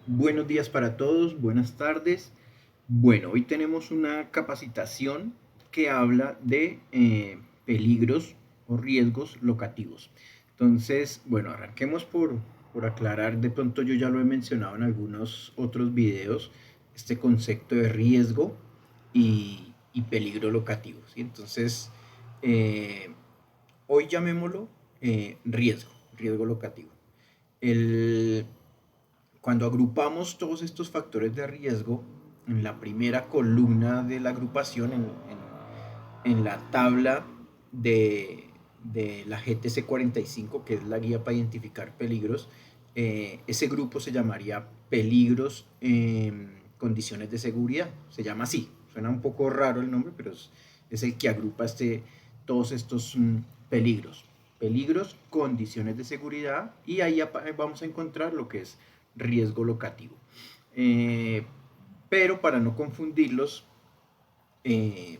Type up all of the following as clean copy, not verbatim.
Buenos días para todos, buenas tardes. Bueno, hoy tenemos una capacitación que habla de peligros o riesgos locativos. Entonces, bueno, arranquemos por aclarar, de pronto yo ya lo he mencionado en algunos otros videos, este concepto de riesgo y peligro locativo, ¿sí? Entonces, eh, hoy llamémoslo riesgo locativo. El, Cuando agrupamos todos estos factores de riesgo en la primera columna de la agrupación, en la tabla de la GTC 45, que es la guía para identificar peligros, ese grupo se llamaría peligros en condiciones de seguridad. Se llama así. Suena un poco raro el nombre, pero es el que agrupa todos estos peligros. Peligros, condiciones de seguridad, y ahí vamos a encontrar lo que es riesgo locativo. Eh, pero para no confundirlos, eh,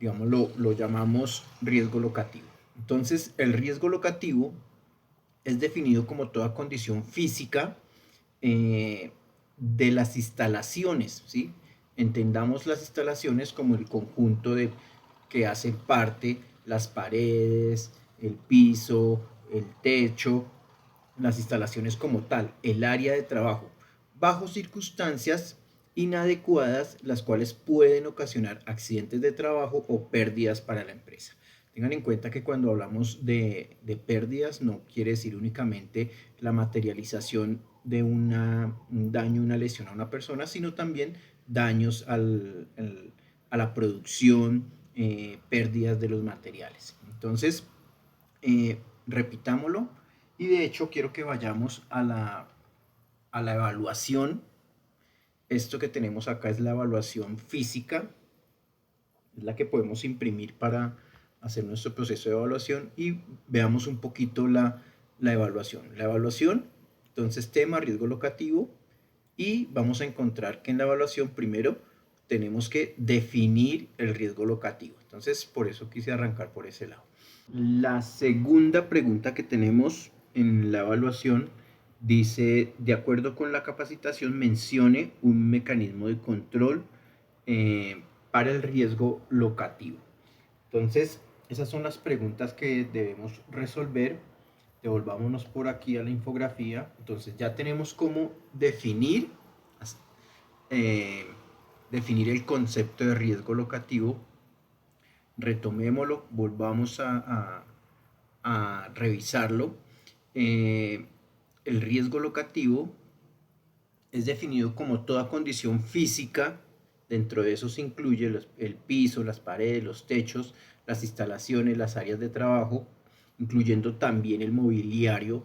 digamos, lo llamamos riesgo locativo. Entonces, el riesgo locativo es definido como toda condición física de las instalaciones, ¿sí? Entendamos las instalaciones como el conjunto de que hacen parte las paredes, el piso, el techo, las instalaciones como tal, el área de trabajo, bajo circunstancias inadecuadas, las cuales pueden ocasionar accidentes de trabajo o pérdidas para la empresa. Tengan en cuenta que cuando hablamos de pérdidas no quiere decir únicamente la materialización de un daño, una lesión a una persona, sino también daños a la producción, pérdidas de los materiales. Entonces, repitámoslo, y de hecho quiero que vayamos a la evaluación. Esto que tenemos acá es la evaluación física, es la que podemos imprimir para hacer nuestro proceso de evaluación, y veamos un poquito la evaluación. La evaluación, entonces tema riesgo locativo, y vamos a encontrar que en la evaluación primero tenemos que definir el riesgo locativo. Entonces por eso quise arrancar por ese lado. La segunda pregunta que tenemos en la evaluación dice, de acuerdo con la capacitación, mencione un mecanismo de control para el riesgo locativo. Entonces, esas son las preguntas que debemos resolver. Devolvámonos por aquí a la infografía. Entonces, ya tenemos cómo eh, definir el concepto de riesgo locativo. Retomémoslo, volvamos a revisarlo. Eh, el riesgo locativo es definido como toda condición física. Dentro de eso se incluye el piso, las paredes, los techos, las instalaciones, las áreas de trabajo, incluyendo también el mobiliario,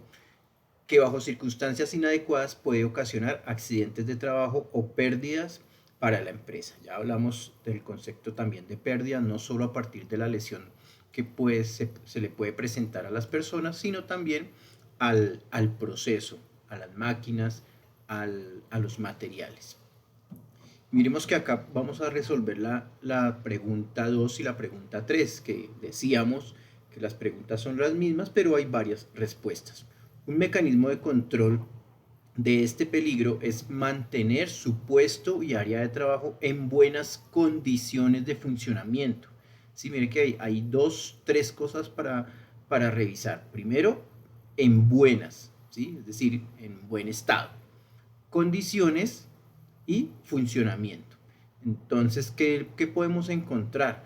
que bajo circunstancias inadecuadas puede ocasionar accidentes de trabajo o pérdidas para la empresa. Ya hablamos del concepto también de pérdida, no solo a partir de la lesión que se le puede presentar a las personas, sino también al proceso, a las máquinas, a los materiales. Miremos que acá vamos a resolver la pregunta 2 y la pregunta 3, que decíamos que las preguntas son las mismas, pero hay varias respuestas. Un mecanismo de control de este peligro es mantener su puesto y área de trabajo en buenas condiciones de funcionamiento. Sí, mire que hay dos, tres cosas para revisar. Primero, en buenas, ¿sí? Es decir, en buen estado. Condiciones y funcionamiento. Entonces, ¿qué podemos encontrar?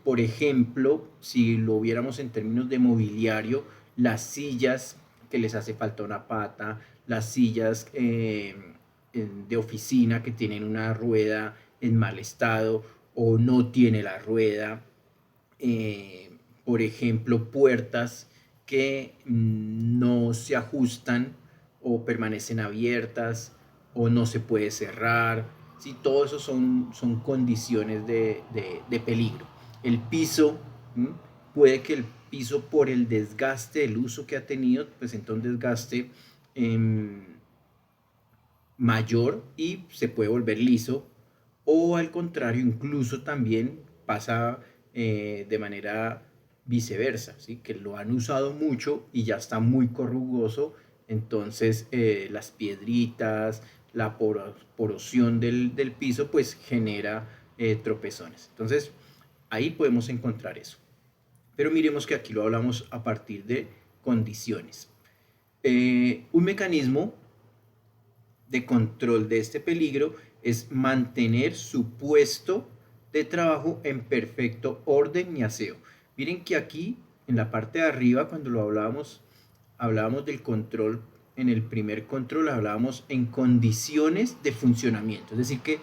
Por ejemplo, si lo viéramos en términos de mobiliario, las sillas que les hace falta una pata, las sillas de oficina que tienen una rueda en mal estado o no tiene la rueda, eh, por ejemplo, puertas que no se ajustan o permanecen abiertas o no se puede cerrar. ¿Sí? Todo eso son condiciones de peligro. El piso, ¿m? Puede que el piso, por el desgaste, el uso que ha tenido, presenta un desgaste mayor y se puede volver liso, o al contrario, incluso también pasa de manera viceversa, ¿sí? Que lo han usado mucho y ya está muy corrugoso Entonces, las piedritas, la porosión del piso, pues genera tropezones. Entonces, ahí podemos encontrar eso. Pero miremos que aquí lo hablamos a partir de condiciones. Un mecanismo de control de este peligro es mantener su puesto de trabajo en perfecto orden y aseo. Miren que aquí en la parte de arriba, cuando lo hablábamos del control, en el primer control hablábamos en condiciones de funcionamiento, es decir, que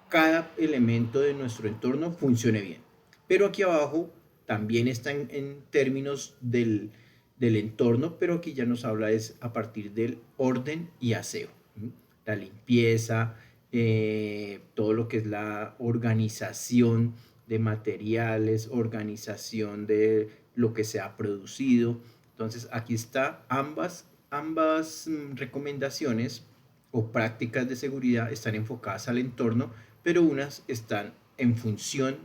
cada elemento de nuestro entorno funcione bien. Pero aquí abajo también está en términos del entorno, pero aquí ya nos habla es a partir del orden y aseo. La limpieza, todo lo que es la organización de materiales, organización de lo que se ha producido. Entonces aquí está ambas recomendaciones o prácticas de seguridad están enfocadas al entorno, pero unas están en función,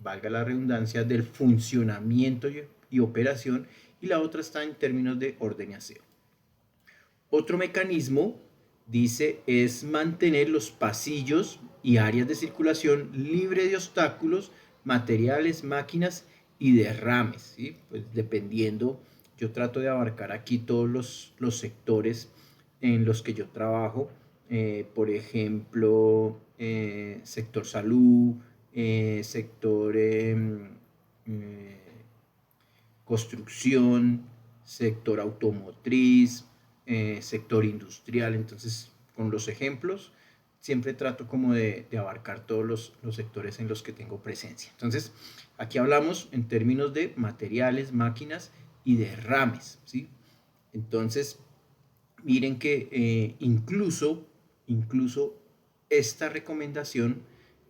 valga la redundancia, del funcionamiento y operación, y la otra está en términos de orden y aseo. Otro mecanismo, dice, es mantener los pasillos y áreas de circulación libre de obstáculos, materiales, máquinas y derrames, ¿sí? Pues dependiendo, yo trato de abarcar aquí todos los sectores en los que yo trabajo, por ejemplo, sector salud, sector construcción, sector automotriz, sector industrial. Entonces, con los ejemplos, siempre trato como de abarcar todos los sectores en los que tengo presencia. Entonces, aquí hablamos en términos de materiales, máquinas y derrames, ¿sí? Entonces, miren que incluso esta recomendación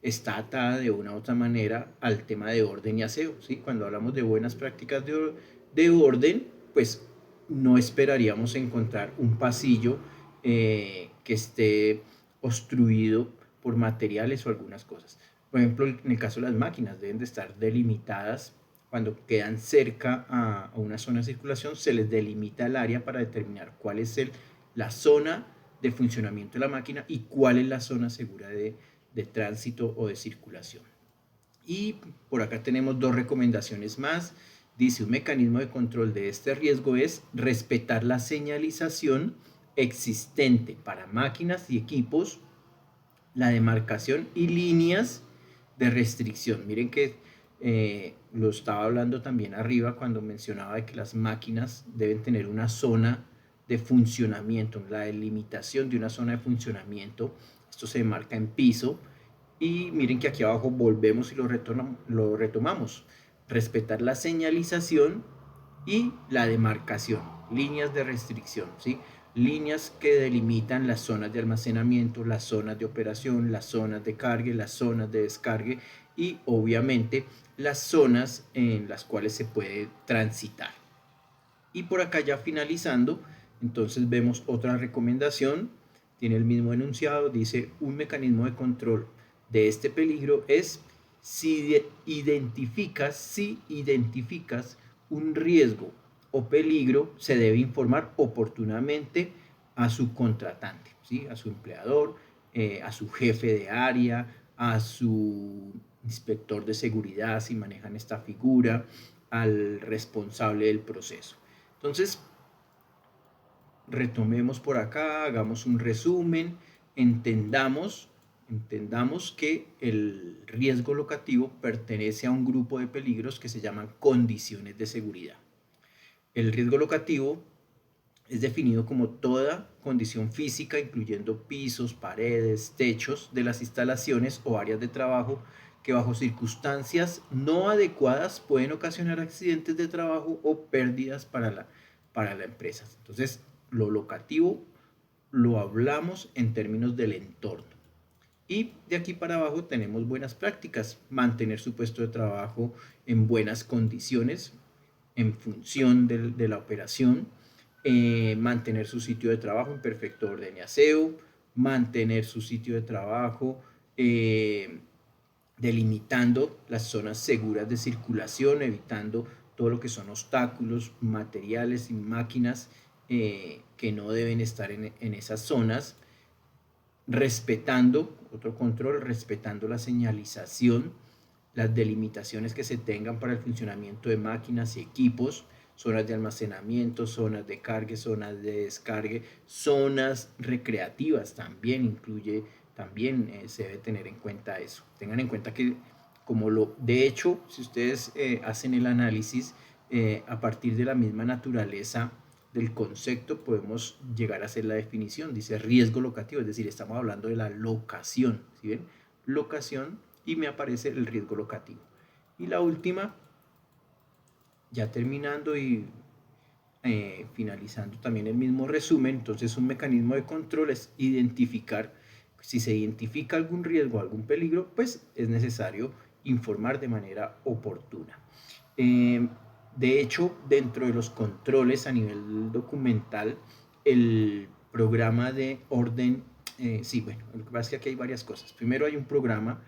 está atada de una u otra manera al tema de orden y aseo, ¿sí? Cuando hablamos de buenas prácticas de orden, pues no esperaríamos encontrar un pasillo que esté obstruido por materiales o algunas cosas. Por ejemplo, en el caso de las máquinas, deben de estar delimitadas. Cuando quedan cerca a una zona de circulación, se les delimita el área para determinar cuál es la zona de funcionamiento de la máquina y cuál es la zona segura de tránsito o de circulación. Y por acá tenemos dos recomendaciones más. Dice, un mecanismo de control de este riesgo es respetar la señalización existente para máquinas y equipos, la demarcación y líneas de restricción. Miren que lo estaba hablando también arriba cuando mencionaba de que las máquinas deben tener una zona de funcionamiento, la delimitación de una zona de funcionamiento. Esto se marca en piso. Y miren que aquí abajo volvemos y lo retomamos. Respetar la señalización y la demarcación, líneas de restricción, ¿sí? Líneas que delimitan las zonas de almacenamiento, las zonas de operación, las zonas de cargue, las zonas de descargue y obviamente las zonas en las cuales se puede transitar. Y por acá ya finalizando, entonces vemos otra recomendación, tiene el mismo enunciado, dice un mecanismo de control de este peligro es si identificas un riesgo o peligro, se debe informar oportunamente a su contratante, ¿sí? A su empleador, a su jefe de área, a su inspector de seguridad si manejan esta figura, al responsable del proceso. Entonces, retomemos por acá, hagamos un resumen, entendamos que el riesgo locativo pertenece a un grupo de peligros que se llaman condiciones de seguridad. El riesgo locativo es definido como toda condición física, incluyendo pisos, paredes, techos de las instalaciones o áreas de trabajo que bajo circunstancias no adecuadas pueden ocasionar accidentes de trabajo o pérdidas para la empresa. Entonces, lo locativo lo hablamos en términos del entorno. Y de aquí para abajo tenemos buenas prácticas, mantener su puesto de trabajo en buenas condiciones, en función de la operación, mantener su sitio de trabajo en perfecto orden y aseo, mantener su sitio de trabajo delimitando las zonas seguras de circulación, evitando todo lo que son obstáculos, materiales y máquinas que no deben estar en esas zonas, respetando, otro control, respetando la señalización, las delimitaciones que se tengan para el funcionamiento de máquinas y equipos, zonas de almacenamiento, zonas de cargue, zonas de descargue, zonas recreativas también incluye, también se debe tener en cuenta eso. Tengan en cuenta que de hecho, si ustedes hacen el análisis a partir de la misma naturaleza del concepto, podemos llegar a hacer la definición. Dice riesgo locativo, es decir, estamos hablando de la locación, ¿sí ven? Locación, y me aparece el riesgo locativo. Y la última, ya terminando y finalizando también el mismo resumen, entonces un mecanismo de control es identificar, si se identifica algún riesgo, algún peligro, pues es necesario informar de manera oportuna. De hecho, dentro de los controles a nivel documental, el programa de orden, sí, bueno, lo que pasa es que aquí hay varias cosas. Primero hay un programa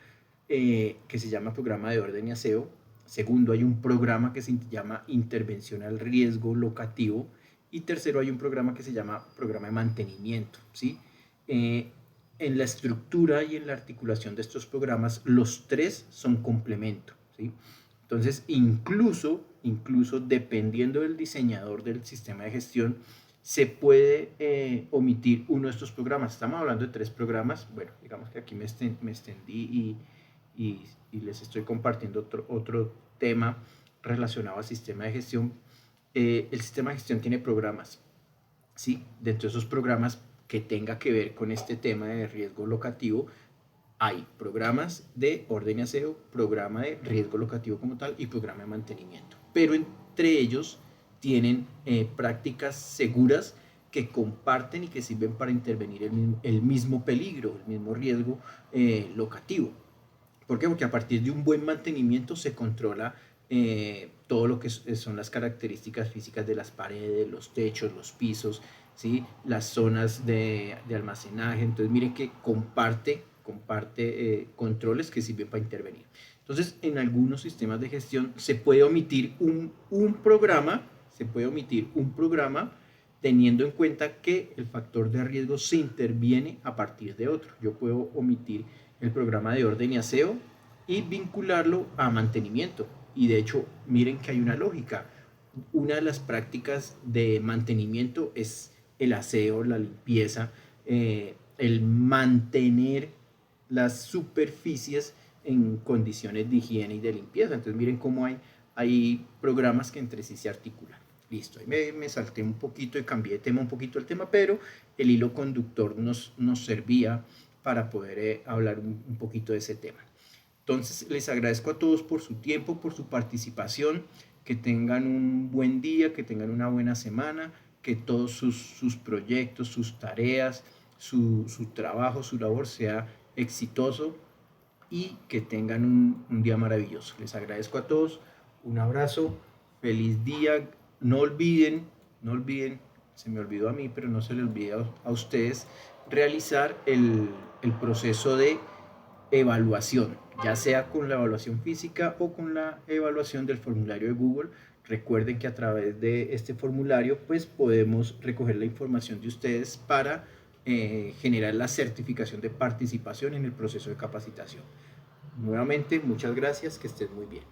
que se llama programa de orden y aseo. Segundo, hay un programa que se llama intervención al riesgo locativo. Y tercero, hay un programa que se llama programa de mantenimiento, ¿sí? En la estructura y en la articulación de estos programas, los tres son complemento, ¿sí? Entonces, incluso dependiendo del diseñador del sistema de gestión, se puede omitir uno de estos programas. Estamos hablando de 3 programas. Bueno, digamos que aquí me extendí y les estoy compartiendo otro tema relacionado al sistema de gestión. El sistema de gestión tiene programas, ¿sí? Dentro de esos programas que tenga que ver con este tema de riesgo locativo, hay programas de orden y aseo, programa de riesgo locativo como tal y programa de mantenimiento. Pero entre ellos tienen prácticas seguras que comparten y que sirven para intervenir el mismo peligro, el mismo riesgo locativo. ¿Por qué? Porque a partir de un buen mantenimiento se controla todo lo que son las características físicas de las paredes, los techos, los pisos, ¿sí? Las zonas de almacenaje. Entonces, miren que comparte controles que sirven para intervenir. Entonces, en algunos sistemas de gestión se puede omitir un programa, teniendo en cuenta que el factor de riesgo se interviene a partir de otro. Yo puedo omitir el programa de orden y aseo y vincularlo a mantenimiento. Y de hecho, miren que hay una lógica. Una de las prácticas de mantenimiento es el aseo, la limpieza, el mantener las superficies en condiciones de higiene y de limpieza. Entonces miren cómo hay programas que entre sí se articulan. Listo, ahí me salté un poquito y cambié de tema un poquito el tema, pero el hilo conductor nos servía para poder hablar un poquito de ese tema. Entonces les agradezco a todos por su tiempo, por su participación, que tengan un buen día, que tengan una buena semana, que todos sus proyectos, sus tareas, su trabajo, su labor sea exitoso y que tengan un día maravilloso. Les agradezco a todos, un abrazo, feliz día, no olviden, se me olvidó a mí, pero no se les olvide a ustedes, realizar el proceso de evaluación, ya sea con la evaluación física o con la evaluación del formulario de Google. Recuerden que a través de este formulario pues podemos recoger la información de ustedes para generar la certificación de participación en el proceso de capacitación. Nuevamente, muchas gracias, que estén muy bien.